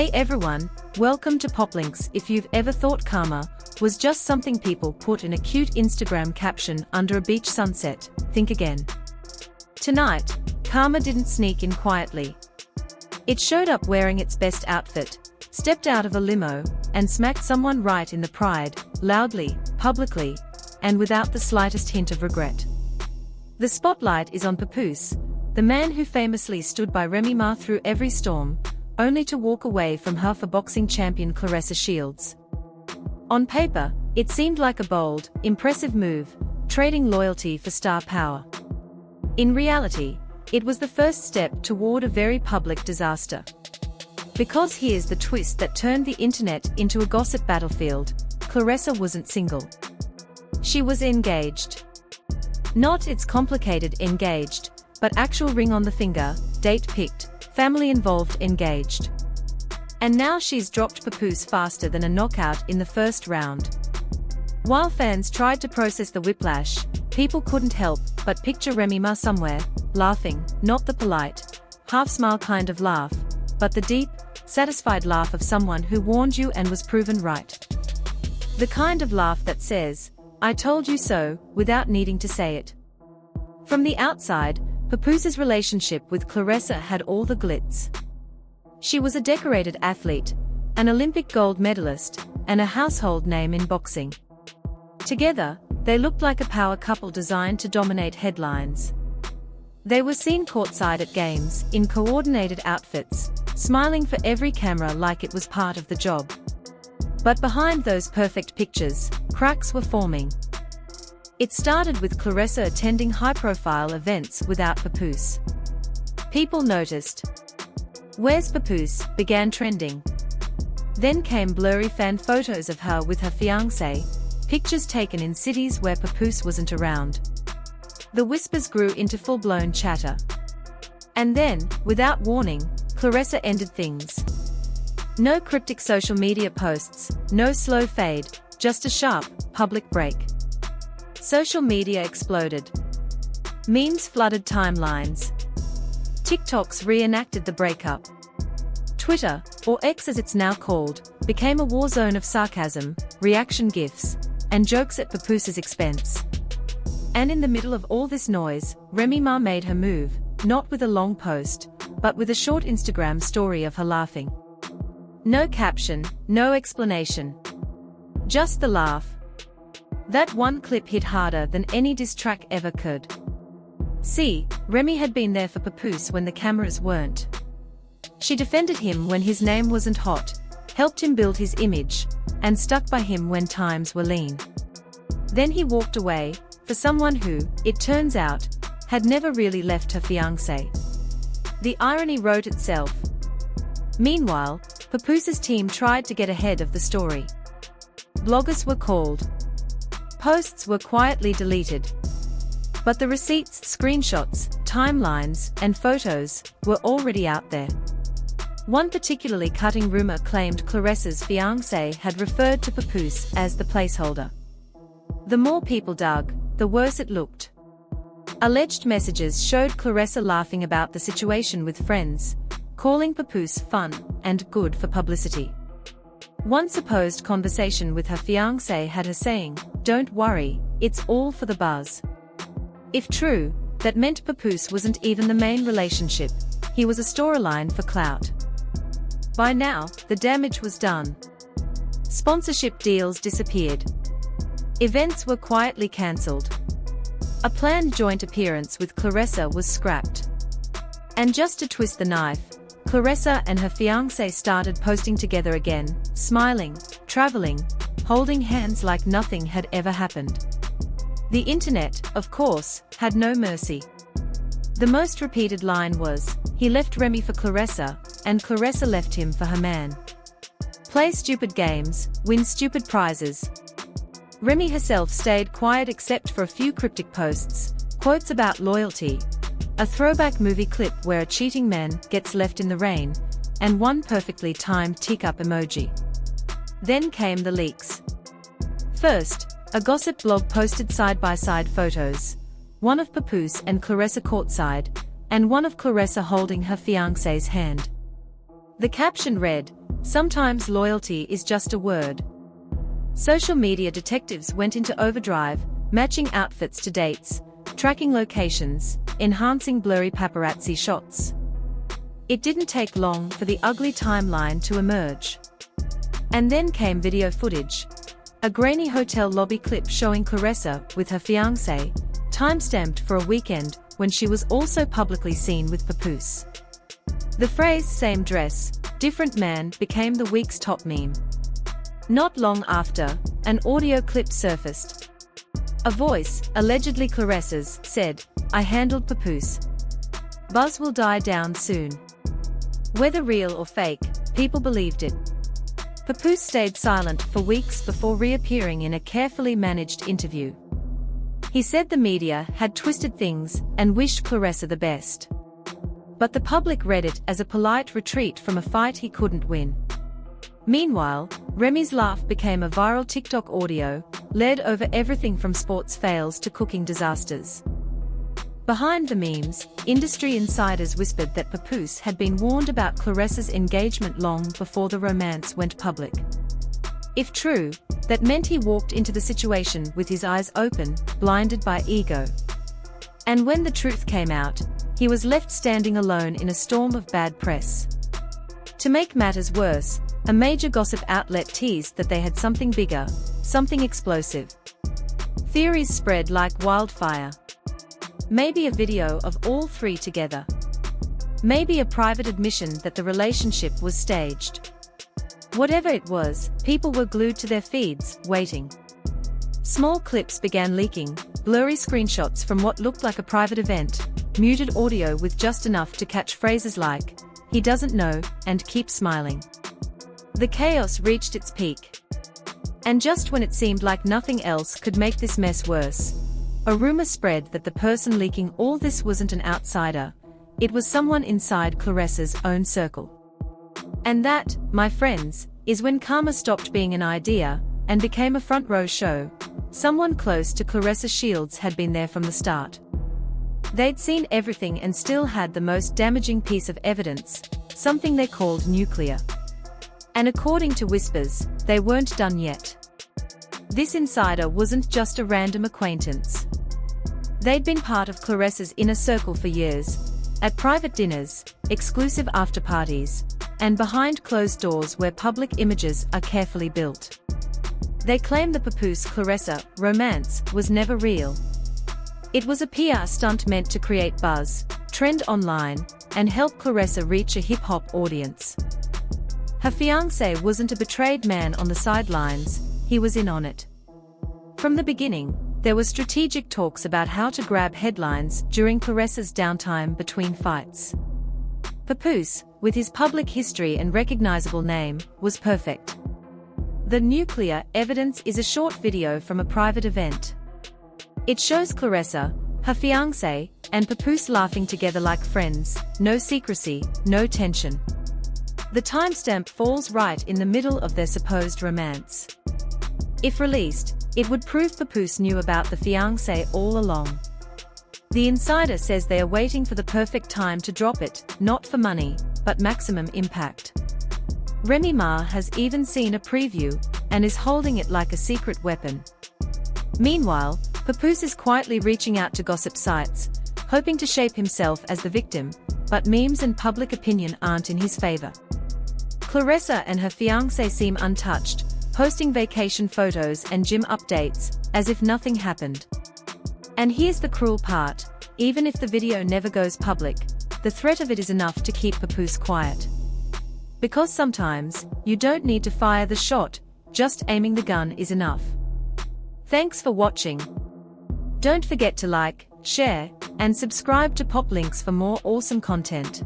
Hey everyone, welcome to Poplinks. If you've ever thought karma was just something people put in a cute Instagram caption under a beach sunset, think again. Tonight, karma didn't sneak in quietly. It showed up wearing its best outfit, stepped out of a limo, and smacked someone right in the pride, loudly, publicly, and without the slightest hint of regret. The spotlight is on Papoose, the man who famously stood by Remy through every storm, only to walk away from her for boxing champion Claressa Shields. On paper, it seemed like a bold, impressive move, trading loyalty for star power. In reality, it was the first step toward a very public disaster. Because here's the twist that turned the internet into a gossip battlefield: Claressa wasn't single. She was engaged. Not its complicated engaged, but actual ring on the finger, date picked, family involved, engaged. And now she's dropped Papoose faster than a knockout in the first round. While fans tried to process the whiplash, people couldn't help but picture Remy somewhere, laughing, not the polite, half-smile kind of laugh, but the deep, satisfied laugh of someone who warned you and was proven right. The kind of laugh that says, "I told you so," without needing to say it. From the outside, Papoose's relationship with Claressa had all the glitz. She was a decorated athlete, an Olympic gold medalist, and a household name in boxing. Together, they looked like a power couple designed to dominate headlines. They were seen courtside at games, in coordinated outfits, smiling for every camera like it was part of the job. But behind those perfect pictures, cracks were forming. It started with Claressa attending high-profile events without Papoose. People noticed. "Where's Papoose?" began trending. Then came blurry fan photos of her with her fiancé, pictures taken in cities where Papoose wasn't around. The whispers grew into full-blown chatter. And then, without warning, Claressa ended things. No cryptic social media posts, no slow fade, just a sharp, public break. Social media exploded. Memes flooded timelines. TikToks reenacted the breakup. Twitter, or X as it's now called, became a war zone of sarcasm, reaction gifs, and jokes at Papoose's expense. And in the middle of all this noise, Remy made her move, not with a long post, but with a short Instagram story of her laughing. No caption, no explanation. Just the laugh. That one clip hit harder than any diss track ever could. See, Remy had been there for Papoose when the cameras weren't. She defended him when his name wasn't hot, helped him build his image, and stuck by him when times were lean. Then he walked away, for someone who, it turns out, had never really left her fiancé. The irony wrote itself. Meanwhile, Papoose's team tried to get ahead of the story. Bloggers were called. Posts were quietly deleted. But the receipts, screenshots, timelines, and photos were already out there. One particularly cutting rumor claimed Claressa's fiancé had referred to Papoose as the placeholder. The more people dug, the worse it looked. Alleged messages showed Claressa laughing about the situation with friends, calling Papoose fun and good for publicity. One supposed conversation with her fiancé had her saying, "Don't worry, it's all for the buzz." If true, that meant Papoose wasn't even the main relationship, he was a storyline for clout. By now, the damage was done. Sponsorship deals disappeared. Events were quietly cancelled. A planned joint appearance with Claressa was scrapped. And just to twist the knife, Claressa and her fiancé started posting together again, smiling, traveling, holding hands like nothing had ever happened. The internet, of course, had no mercy. The most repeated line was, "He left Remy for Claressa, and Claressa left him for her man. Play stupid games, win stupid prizes." Remy herself stayed quiet except for a few cryptic posts, quotes about loyalty, a throwback movie clip where a cheating man gets left in the rain, and one perfectly timed teacup emoji. Then came the leaks. First, a gossip blog posted side-by-side photos, one of Papoose and Claressa courtside, and one of Claressa holding her fiancé's hand. The caption read, Sometimes loyalty is just a word. Social media detectives went into overdrive, matching outfits to dates, tracking locations, enhancing blurry paparazzi shots. It didn't take long for the ugly timeline to emerge. And then came video footage. A grainy hotel lobby clip showing Claressa with her fiancé, time-stamped for a weekend when she was also publicly seen with Papoose. The phrase "same dress, different man" became the week's top meme. Not long after, an audio clip surfaced. A voice, allegedly Claressa's, said, "I handled Papoose. Buzz will die down soon." Whether real or fake, people believed it. Papoose stayed silent for weeks before reappearing in a carefully managed interview. He said the media had twisted things and wished Claressa the best. But the public read it as a polite retreat from a fight he couldn't win. Meanwhile, Remy's laugh became a viral TikTok audio, led over everything from sports fails to cooking disasters. Behind the memes, industry insiders whispered that Papoose had been warned about Claressa's engagement long before the romance went public. If true, that meant he walked into the situation with his eyes open, blinded by ego. And when the truth came out, he was left standing alone in a storm of bad press. To make matters worse, a major gossip outlet teased that they had something bigger, something explosive. Theories spread like wildfire. Maybe a video of all three together. Maybe a private admission that the relationship was staged. Whatever it was, people were glued to their feeds, waiting. Small clips began leaking, blurry screenshots from what looked like a private event, muted audio with just enough to catch phrases like, "He doesn't know," and "keep smiling." The chaos reached its peak. And just when it seemed like nothing else could make this mess worse, a rumor spread that the person leaking all this wasn't an outsider, it was someone inside Claressa's own circle. And that, my friends, is when karma stopped being an idea and became a front-row show. Someone close to Claressa Shields had been there from the start. They'd seen everything and still had the most damaging piece of evidence, something they called nuclear. And according to whispers, they weren't done yet. This insider wasn't just a random acquaintance. They'd been part of Claressa's inner circle for years, at private dinners, exclusive after-parties, and behind closed doors where public images are carefully built. They claim the Papoose-Claressa romance was never real. It was a PR stunt meant to create buzz, trend online, and help Claressa reach a hip-hop audience. Her fiancé wasn't a betrayed man on the sidelines, he was in on it. From the beginning, there were strategic talks about how to grab headlines during Claressa's downtime between fights. Papoose, with his public history and recognizable name, was perfect. The nuclear evidence is a short video from a private event. It shows Claressa, her fiancé, and Papoose laughing together like friends, no secrecy, no tension. The timestamp falls right in the middle of their supposed romance. If released, it would prove Papoose knew about the fiancé all along. The insider says they are waiting for the perfect time to drop it, not for money, but maximum impact. Remy has even seen a preview, and is holding it like a secret weapon. Meanwhile, Papoose is quietly reaching out to gossip sites, hoping to shape himself as the victim, but memes and public opinion aren't in his favor. Claressa and her fiancé seem untouched, posting vacation photos and gym updates, as if nothing happened. And here's the cruel part, even if the video never goes public, the threat of it is enough to keep Papoose quiet. Because sometimes, you don't need to fire the shot, just aiming the gun is enough. Thanks for watching. Don't forget to like, share, and subscribe to Pop Links for more awesome content.